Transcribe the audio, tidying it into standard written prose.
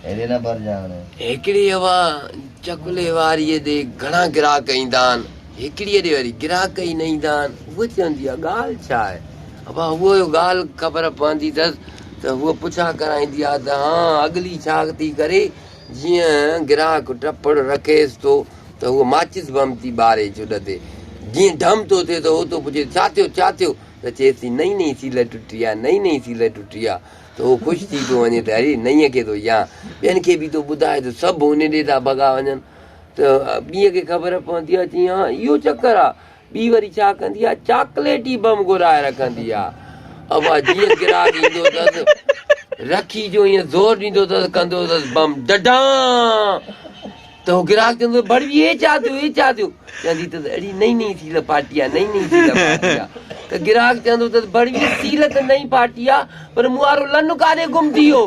एॾे न भर जान हिकिड़ी हवा चकुले वारीअ ते घणा ग्राहक ईंदा आहिनि हिकिड़ीअ ॾे वरी ग्राहक ई न ईंदा आहिनि उहा चवंदी आहे ॻाल्हि छा आहे अबा उहो ॻाल्हि ख़बर पवंदी अथसि त उहा पुछा कराईंदी आहे त हा अॻिली छा थी करे जीअं ग्राहक टपड़ रखेसि थो त उहो माचिस बम थी ॿारे चुॾ ते जीअं ढम थो थिए त उहो थो पुछे छा थियो त चएसि थी नई नई सील टुटी आहे नई सील टुटी आहे त उहो ख़ुशि थी थो वञे त अरे नईअ खे थो या ॿियनि खे बि थो ॿुधाए त सभु हुन ॾे था भॻा वञनि त ॿीअ खे ख़बर पवंदी आहे चई हा इहो चकर आहे ॿी वरी छा कंदी आहे चॉकलेट ई बम घुराए रखंदी आहे अबा जीअं ग्राहक ईंदो अथसि रखी जो ईअं ज़ोर ॾींदो अथसि कंदो अथसि बम डडा त उहो ग्राहक चवंदो बड़ी हे छा थियो चवंदी त अहिड़ी नई सील पाटी आहे नई सील पाटी आहे त ग्राहक चवंदो त बड़ी सील त नई पाटी आहे पर मूं वारो लन काॾे गुम थी वियो